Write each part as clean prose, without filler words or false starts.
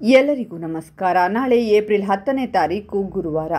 ಎಲ್ಲರಿಗೂ ನಮಸ್ಕಾರ. ನಾಳೆ ಏಪ್ರಿಲ್ 10ನೇ ತಾರೀಕು ಗುರುವಾರ.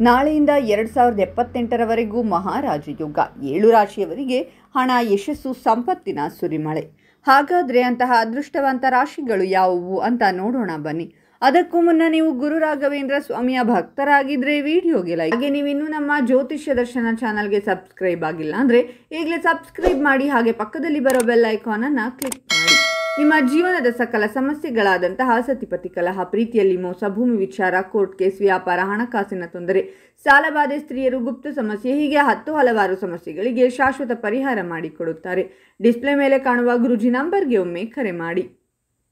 ನಾಳೆಯಿಂದ 2078ರವರೆಗೂ ಮಹಾರಾಜಯೋಗ. 7 ರಾಶಿಯವರಿಗೆ ಹಣ, ಯಶಸ್ಸು, ಸಂಪತ್ತಿನ ಸುರಿಮಳೆ. ಹಾಗಾದರೆ ಅಂತಹ ಅದೃಷ್ಟವಂತ ರಾಶಿಗಳು ಯಾವುವು ಅಂತ ನೋಡೋಣ ಬನ್ನಿ. ಅದಕ್ಕೂ ಮುನ್ನ ನೀವು ಗುರು ರಾಘವೇಂದ್ರ ಸ್ವಾಮಿಯ ಭಕ್ತರಾಗಿದ್ದರೆ ವಿಡಿಯೋಗೆ ಲೈಕ್. ಹಾಗೆ ನೀವು ಇನ್ನೂ ನಮ್ಮ ಜ್ಯೋತಿಷ್ಯ ದರ್ಶನ ಚಾನಲ್ಗೆ ಸಬ್ಸ್ಕ್ರೈಬ್ ಆಗಿಲ್ಲ ಅಂದರೆ ಈಗಲೇ ಸಬ್ಸ್ಕ್ರೈಬ್ ಮಾಡಿ. ಹಾಗೆ ಪಕ್ಕದಲ್ಲಿ ಬರೋ ಬೆಲ್ ಐಕಾನನ್ನು ಕ್ಲಿಕ್ ಮಾಡಿ. ನಿಮ್ಮ ಜೀವನದ ಸಕಲ ಸಮಸ್ಯೆಗಳಾದಂತಹ ಸತಿಪತಿ ಕಲಹ, ಪ್ರೀತಿಯಲ್ಲಿ ಮೋಸ, ಭೂಮಿ ವಿಚಾರ, ಕೋರ್ಟ್ ಕೇಸ್, ವ್ಯಾಪಾರ, ಹಣಕಾಸಿನ ತೊಂದರೆ, ಸಾಲಬಾಧೆ, ಸ್ತ್ರೀಯರು, ಗುಪ್ತ ಸಮಸ್ಯೆ, ಹೀಗೆ ಹಲವಾರು ಸಮಸ್ಯೆಗಳಿಗೆ ಶಾಶ್ವತ ಪರಿಹಾರ ಮಾಡಿಕೊಡುತ್ತಾರೆ. ಡಿಸ್ಪ್ಲೇ ಮೇಲೆ ಕಾಣುವ ಗುರುಜಿ ನಂಬರ್ಗೆ ಒಮ್ಮೆ ಕರೆ ಮಾಡಿ.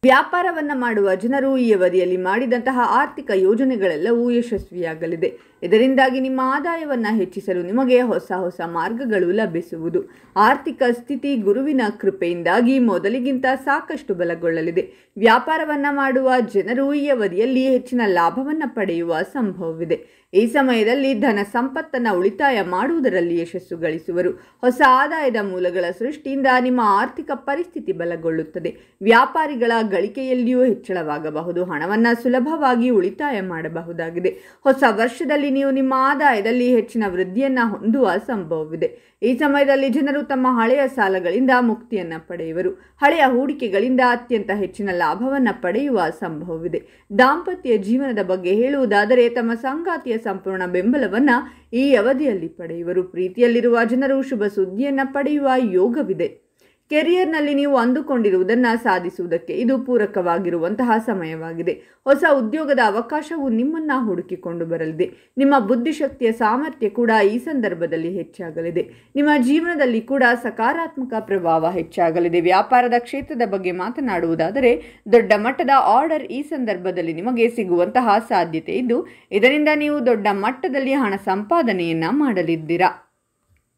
ವ್ಯಾಪಾರವನ್ನು ಮಾಡುವ ಜನರು ಈ ಅವಧಿಯಲ್ಲಿ ಮಾಡಿದಂತಹ ಆರ್ಥಿಕ ಯೋಜನೆಗಳೆಲ್ಲವೂ ಯಶಸ್ವಿಯಾಗಲಿದೆ. ಇದರಿಂದಾಗಿ ನಿಮ್ಮ ಆದಾಯವನ್ನು ಹೆಚ್ಚಿಸಲು ನಿಮಗೆ ಹೊಸ ಮಾರ್ಗಗಳು ಲಭಿಸುವುದು. ಆರ್ಥಿಕ ಸ್ಥಿತಿ ಗುರುವಿನ ಕೃಪೆಯಿಂದಾಗಿ ಮೊದಲಿಗಿಂತ ಸಾಕಷ್ಟು ಬಲಗೊಳ್ಳಲಿದೆ. ವ್ಯಾಪಾರವನ್ನು ಮಾಡುವ ಜನರು ಈ ಅವಧಿಯಲ್ಲಿ ಹೆಚ್ಚಿನ ಲಾಭವನ್ನು ಪಡೆಯುವ ಸಂಭವವಿದೆ. ಈ ಸಮಯದಲ್ಲಿ ಧನ ಸಂಪತ್ತನ್ನು ಉಳಿತಾಯ ಮಾಡುವುದರಲ್ಲಿ ಯಶಸ್ಸು ಗಳಿಸುವರು. ಹೊಸ ಆದಾಯದ ಮೂಲಗಳ ಸೃಷ್ಟಿಯಿಂದ ನಿಮ್ಮ ಆರ್ಥಿಕ ಪರಿಸ್ಥಿತಿ ಬಲಗೊಳ್ಳುತ್ತದೆ. ವ್ಯಾಪಾರಿಗಳ ಗಳಿಕೆಯಲ್ಲಿಯೂ ಹೆಚ್ಚಳವಾಗಬಹುದು. ಹಣವನ್ನು ಸುಲಭವಾಗಿ ಉಳಿತಾಯ ಮಾಡಬಹುದಾಗಿದೆ. ಹೊಸ ವರ್ಷದಲ್ಲಿ ನೀವು ನಿಮ್ಮ ಆದಾಯದಲ್ಲಿ ಹೆಚ್ಚಿನ ವೃದ್ಧಿಯನ್ನು ಹೊಂದುವ ಸಂಭವವಿದೆ. ಈ ಸಮಯದಲ್ಲಿ ಜನರು ತಮ್ಮ ಹಳೆಯ ಸಾಲಗಳಿಂದ ಮುಕ್ತಿಯನ್ನು ಪಡೆಯುವರು. ಹಳೆಯ ಹೂಡಿಕೆಗಳಿಂದ ಅತ್ಯಂತ ಹೆಚ್ಚಿನ ಲಾಭವನ್ನು ಪಡೆಯುವ ಸಂಭವವಿದೆ. ದಾಂಪತ್ಯ ಜೀವನದ ಬಗ್ಗೆ ಹೇಳುವುದಾದರೆ ತಮ್ಮ ಸಂಗಾತಿಯ ಸಂಪೂರ್ಣ ಬೆಂಬಲವನ್ನು ಈ ಅವಧಿಯಲ್ಲಿ ಪಡೆಯುವರು. ಪ್ರೀತಿಯಲ್ಲಿರುವ ಜನರು ಶುಭ ಸುದ್ದಿಯನ್ನು ಪಡೆಯುವ ಯೋಗವಿದೆ. ಕೆರಿಯರ್ನಲ್ಲಿ ನೀವು ಅಂದುಕೊಂಡಿರುವುದನ್ನು ಸಾಧಿಸುವುದಕ್ಕೆ ಇದು ಪೂರಕವಾಗಿರುವಂತಹ ಸಮಯವಾಗಿದೆ. ಹೊಸ ಉದ್ಯೋಗದ ಅವಕಾಶವು ನಿಮ್ಮನ್ನು ಹುಡುಕಿಕೊಂಡು ಬರಲಿದೆ. ನಿಮ್ಮ ಬುದ್ಧಿಶಕ್ತಿಯ ಸಾಮರ್ಥ್ಯ ಕೂಡ ಈ ಸಂದರ್ಭದಲ್ಲಿ ಹೆಚ್ಚಾಗಲಿದೆ. ನಿಮ್ಮ ಜೀವನದಲ್ಲಿ ಕೂಡ ಸಕಾರಾತ್ಮಕ ಪ್ರಭಾವ ಹೆಚ್ಚಾಗಲಿದೆ. ವ್ಯಾಪಾರದ ಕ್ಷೇತ್ರದ ಬಗ್ಗೆ ಮಾತನಾಡುವುದಾದರೆ ದೊಡ್ಡ ಮಟ್ಟದ ಆರ್ಡರ್ ಈ ಸಂದರ್ಭದಲ್ಲಿ ನಿಮಗೆ ಸಿಗುವಂತಹ ಸಾಧ್ಯತೆ ಇದ್ದು, ಇದರಿಂದ ನೀವು ದೊಡ್ಡ ಮಟ್ಟದಲ್ಲಿ ಹಣ ಸಂಪಾದನೆಯನ್ನ ಮಾಡಲಿದ್ದೀರಾ.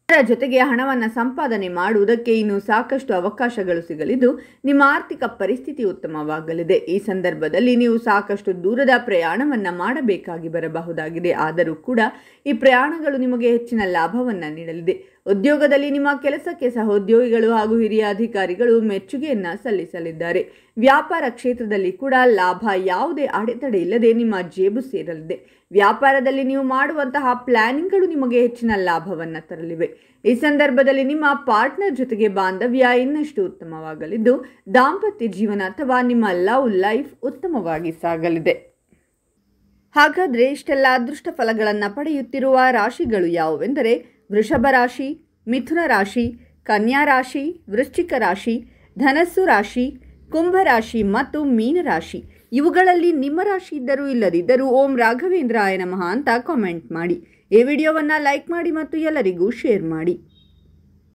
ಇದರ ಜೊತೆಗೆ ಹಣವನ್ನು ಸಂಪಾದನೆ ಮಾಡುವುದಕ್ಕೆ ಇನ್ನೂ ಸಾಕಷ್ಟು ಅವಕಾಶಗಳು ಸಿಗಲಿದ್ದು, ನಿಮ್ಮ ಆರ್ಥಿಕ ಪರಿಸ್ಥಿತಿ ಉತ್ತಮವಾಗಲಿದೆ. ಈ ಸಂದರ್ಭದಲ್ಲಿ ನೀವು ಸಾಕಷ್ಟು ದೂರದ ಪ್ರಯಾಣವನ್ನು ಮಾಡಬೇಕಾಗಿ ಬರಬಹುದಾಗಿದೆ. ಆದರೂ ಕೂಡ ಈ ಪ್ರಯಾಣಗಳು ನಿಮಗೆ ಹೆಚ್ಚಿನ ಲಾಭವನ್ನು ನೀಡಲಿದೆ. ಉದ್ಯೋಗದಲ್ಲಿ ನಿಮ್ಮ ಕೆಲಸಕ್ಕೆ ಸಹೋದ್ಯೋಗಿಗಳು ಹಾಗೂ ಹಿರಿಯ ಅಧಿಕಾರಿಗಳು ಮೆಚ್ಚುಗೆಯನ್ನು ಸಲ್ಲಿಸಲಿದ್ದಾರೆ. ವ್ಯಾಪಾರ ಕ್ಷೇತ್ರದಲ್ಲಿ ಕೂಡ ಲಾಭ ಯಾವುದೇ ಅಡೆತಡೆ ಇಲ್ಲದೆ ನಿಮ್ಮ ಜೇಬು ಸೇರಲಿದೆ. ವ್ಯಾಪಾರದಲ್ಲಿ ನೀವು ಮಾಡುವಂತಹ ಪ್ಲಾನಿಂಗ್ಗಳು ನಿಮಗೆ ಹೆಚ್ಚಿನ ಲಾಭವನ್ನು ತರಲಿವೆ. ಈ ಸಂದರ್ಭದಲ್ಲಿ ನಿಮ್ಮ ಪಾರ್ಟ್ನರ್ ಜೊತೆಗೆ ಬಾಂಧವ್ಯ ಇನ್ನಷ್ಟು ಉತ್ತಮವಾಗಲಿದ್ದು, ದಾಂಪತ್ಯ ಜೀವನ ಅಥವಾ ನಿಮ್ಮ ಲವ್ ಲೈಫ್ ಉತ್ತಮವಾಗಿ ಸಾಗಲಿದೆ. ಹಾಗಾದರೆ ಇಷ್ಟೆಲ್ಲ ಅದೃಷ್ಟ ಫಲಗಳನ್ನು ಪಡೆಯುತ್ತಿರುವ ರಾಶಿಗಳು ಯಾವುವೆಂದರೆ ವೃಷಭ ರಾಶಿ, ಮಿಥುನ ರಾಶಿ, ಕನ್ಯಾ ರಾಶಿ, ವೃಶ್ಚಿಕ ರಾಶಿ, ಧನಸ್ಸು ರಾಶಿ, ಕುಂಭ ರಾಶಿ ಮತ್ತು ಮೀನ ರಾಶಿ. ಇವುಗಳಲ್ಲಿ ನಿಮ್ಮ ರಾಶಿ ಇದ್ದರೂ ಇಲ್ಲದಿದ್ದರೂ ಓಂ ರಾಘವೇಂದ್ರಾಯ ನಮಃ ಅಂತ ಕಾಮೆಂಟ್ ಮಾಡಿ. ಈ ವಿಡಿಯೋವನ್ನು ಲೈಕ್ ಮಾಡಿ ಮತ್ತು ಎಲ್ಲರಿಗೂ ಶೇರ್ ಮಾಡಿ.